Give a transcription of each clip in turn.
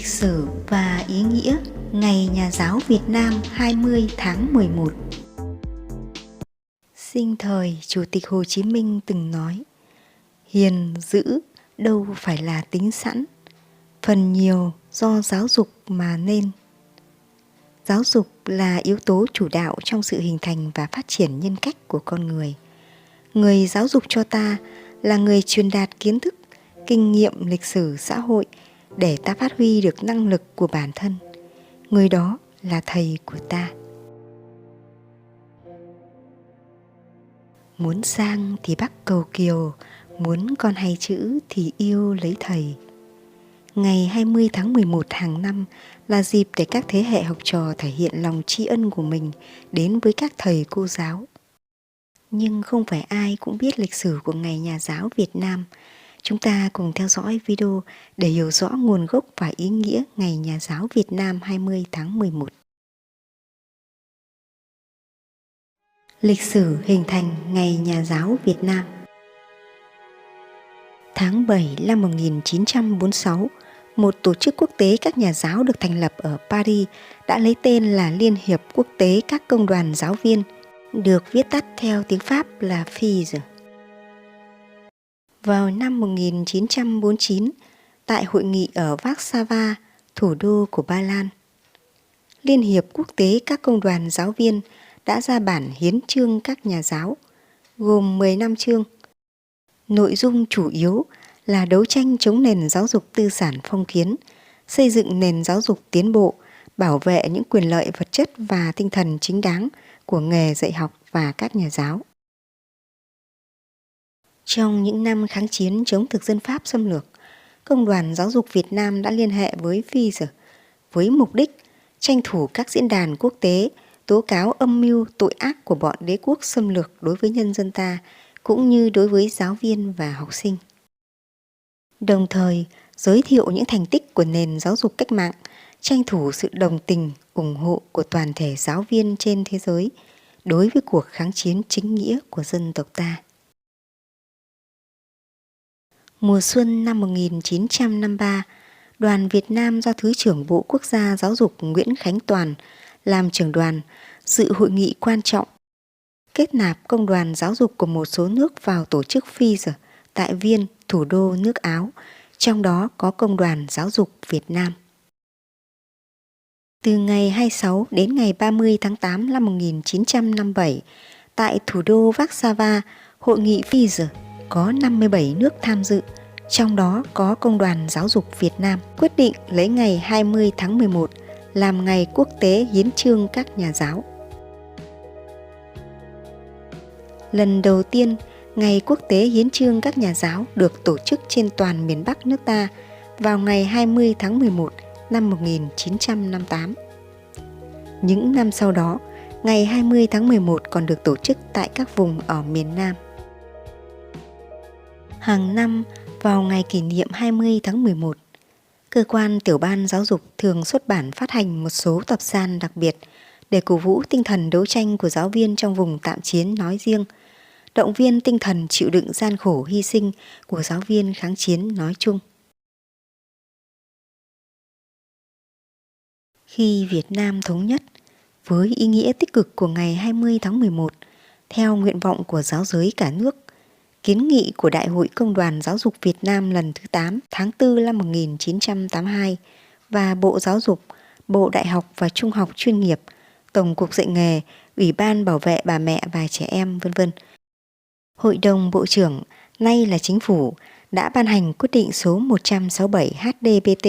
Lịch sử và ý nghĩa Ngày Nhà giáo Việt Nam 20 tháng 11. Sinh thời, Chủ tịch Hồ Chí Minh từng nói: hiền dữ đâu phải là tính sẵn, phần nhiều do giáo dục mà nên. Giáo dục là yếu tố chủ đạo trong sự hình thành và phát triển nhân cách của con người. Người giáo dục cho ta là người truyền đạt kiến thức, kinh nghiệm lịch sử xã hội để ta phát huy được năng lực của bản thân. Người đó là thầy của ta. Muốn sang thì Bắc cầu kiều, muốn con hay chữ thì yêu lấy thầy. Ngày 20 tháng 11 hàng năm là dịp để các thế hệ học trò thể hiện lòng tri ân của mình đến với các thầy cô giáo. Nhưng không phải ai cũng biết lịch sử của Ngày Nhà giáo Việt Nam. Chúng ta cùng theo dõi video để hiểu rõ nguồn gốc và ý nghĩa Ngày Nhà giáo Việt Nam 20 tháng 11. Lịch sử hình thành Ngày Nhà giáo Việt Nam. Tháng 7 năm 1946, một tổ chức quốc tế các nhà giáo được thành lập ở Paris đã lấy tên là Liên hiệp Quốc tế các công đoàn giáo viên, được viết tắt theo tiếng Pháp là FIS. Vào năm 1949, tại hội nghị ở Warsaw, thủ đô của Ba Lan, Liên hiệp Quốc tế các công đoàn giáo viên đã ra bản hiến chương các nhà giáo, gồm 15 chương. Nội dung chủ yếu là đấu tranh chống nền giáo dục tư sản phong kiến, xây dựng nền giáo dục tiến bộ, bảo vệ những quyền lợi vật chất và tinh thần chính đáng của nghề dạy học và các nhà giáo. Trong những năm kháng chiến chống thực dân Pháp xâm lược, Công đoàn Giáo dục Việt Nam đã liên hệ với FIS với mục đích tranh thủ các diễn đàn quốc tế tố cáo âm mưu tội ác của bọn đế quốc xâm lược đối với nhân dân ta, cũng như đối với giáo viên và học sinh. Đồng thời, giới thiệu những thành tích của nền giáo dục cách mạng, tranh thủ sự đồng tình, ủng hộ của toàn thể giáo viên trên thế giới đối với cuộc kháng chiến chính nghĩa của dân tộc ta. Mùa xuân năm 1953, đoàn Việt Nam do Thứ trưởng Bộ Quốc gia Giáo dục Nguyễn Khánh Toàn làm trưởng đoàn dự hội nghị quan trọng kết nạp công đoàn giáo dục của một số nước vào tổ chức FIS tại Viên, thủ đô nước Áo, trong đó có Công đoàn Giáo dục Việt Nam. Từ ngày 26 đến ngày 30 tháng 8 năm 1957, tại thủ đô Warsaw, hội nghị FIS có 57 nước tham dự, trong đó có Công đoàn Giáo dục Việt Nam, quyết định lấy ngày 20 tháng 11 làm ngày quốc tế hiến chương các nhà giáo. Lần đầu tiên, Ngày Quốc tế Hiến chương các nhà giáo được tổ chức trên toàn miền Bắc nước ta vào ngày 20 tháng 11 năm 1958. Những năm sau đó, ngày 20 tháng 11 còn được tổ chức tại các vùng ở miền Nam. Hàng năm, vào ngày kỷ niệm 20 tháng 11, cơ quan tiểu ban giáo dục thường xuất bản phát hành một số tập san đặc biệt để cổ vũ tinh thần đấu tranh của giáo viên trong vùng tạm chiến nói riêng, động viên tinh thần chịu đựng gian khổ hy sinh của giáo viên kháng chiến nói chung. Khi Việt Nam thống nhất, với ý nghĩa tích cực của ngày 20 tháng 11, theo nguyện vọng của giáo giới cả nước, kiến nghị của Đại hội Công đoàn Giáo dục Việt Nam lần thứ 8 tháng 4 năm 1982 và Bộ Giáo dục, Bộ Đại học và Trung học chuyên nghiệp, Tổng cục Dạy nghề, Ủy ban Bảo vệ bà mẹ và trẻ em, v.v. Hội đồng Bộ trưởng, nay là Chính phủ, đã ban hành quyết định số 167 HDBT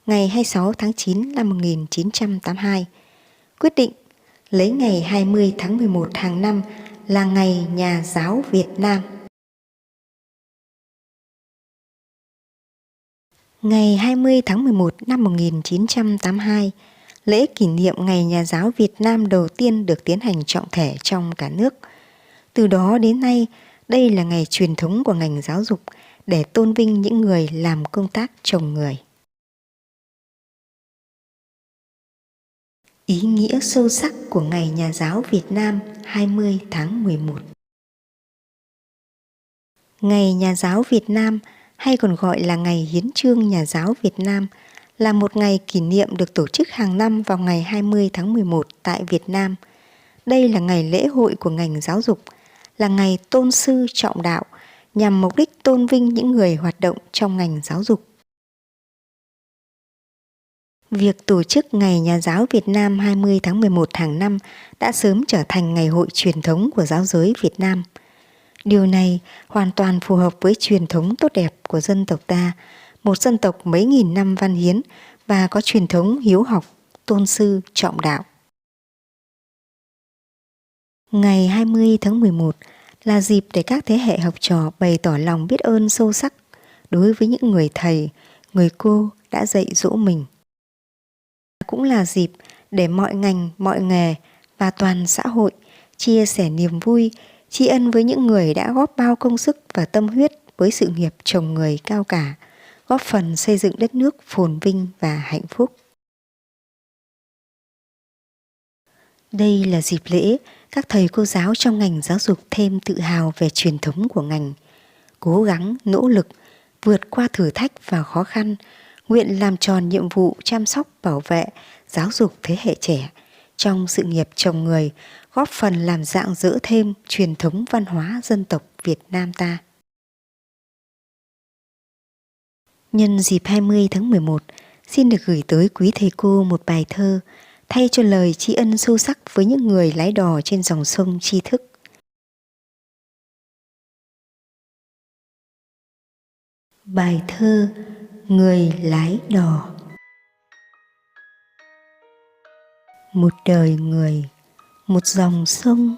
ngày 26 tháng 9 năm 1982. Quyết định lấy ngày 20 tháng 11 hàng năm là Ngày Nhà giáo Việt Nam. Ngày 20 tháng 11 năm 1982, lễ kỷ niệm Ngày Nhà giáo Việt Nam đầu tiên được tiến hành trọng thể trong cả nước. Từ đó đến nay, đây là ngày truyền thống của ngành giáo dục để tôn vinh những người làm công tác trồng người. Ý nghĩa sâu sắc của Ngày Nhà giáo Việt Nam 20 tháng 11. Ngày Nhà giáo Việt Nam, hay còn gọi là Ngày Hiến chương Nhà giáo Việt Nam, là một ngày kỷ niệm được tổ chức hàng năm vào ngày 20 tháng 11 tại Việt Nam. Đây là ngày lễ hội của ngành giáo dục, là ngày tôn sư trọng đạo, nhằm mục đích tôn vinh những người hoạt động trong ngành giáo dục. Việc tổ chức Ngày Nhà giáo Việt Nam 20 tháng 11 hàng năm đã sớm trở thành ngày hội truyền thống của giáo giới Việt Nam. Điều này hoàn toàn phù hợp với truyền thống tốt đẹp của dân tộc ta, một dân tộc mấy nghìn năm văn hiến và có truyền thống hiếu học, tôn sư, trọng đạo. Ngày 20 tháng 11 là dịp để các thế hệ học trò bày tỏ lòng biết ơn sâu sắc đối với những người thầy, người cô đã dạy dỗ mình. Cũng là dịp để mọi ngành, mọi nghề và toàn xã hội chia sẻ niềm vui, tri ân với những người đã góp bao công sức và tâm huyết với sự nghiệp trồng người cao cả, góp phần xây dựng đất nước phồn vinh và hạnh phúc. Đây là dịp lễ các thầy cô giáo trong ngành giáo dục thêm tự hào về truyền thống của ngành, cố gắng, nỗ lực, vượt qua thử thách và khó khăn, nguyện làm tròn nhiệm vụ chăm sóc, bảo vệ, giáo dục thế hệ trẻ trong sự nghiệp trồng người, góp phần làm rạng rỡ thêm truyền thống văn hóa dân tộc Việt Nam ta. Nhân dịp 20 tháng 11, xin được gửi tới quý thầy cô một bài thơ thay cho lời tri ân sâu sắc với những người lái đò trên dòng sông tri thức. Bài thơ Người lái đò. Một đời người, một dòng sông,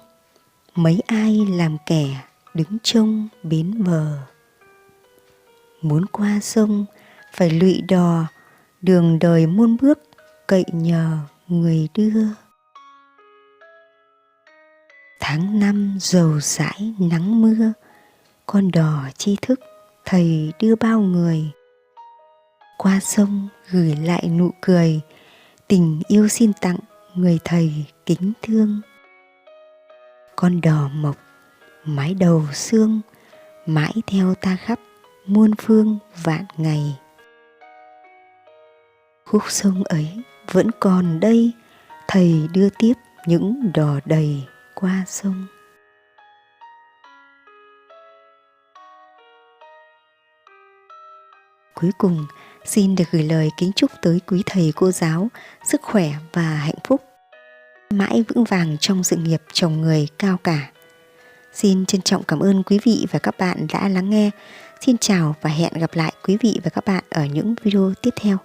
mấy ai làm kẻ đứng trông bến bờ. Muốn qua sông phải lụy đò, đường đời muôn bước cậy nhờ người đưa. Tháng năm dầu dãi nắng mưa, con đò tri thức thầy đưa bao người. Qua sông gửi lại nụ cười, tình yêu xin tặng người thầy kính thương. Con đò mộc, mái đầu xương, mãi theo ta khắp muôn phương vạn ngày. Khúc sông ấy vẫn còn đây, thầy đưa tiếp những đò đầy qua sông. Cuối cùng, xin được gửi lời kính chúc tới quý thầy cô giáo sức khỏe và hạnh phúc, mãi vững vàng trong sự nghiệp trồng người cao cả. Xin trân trọng cảm ơn quý vị và các bạn đã lắng nghe. Xin chào và hẹn gặp lại quý vị và các bạn ở những video tiếp theo.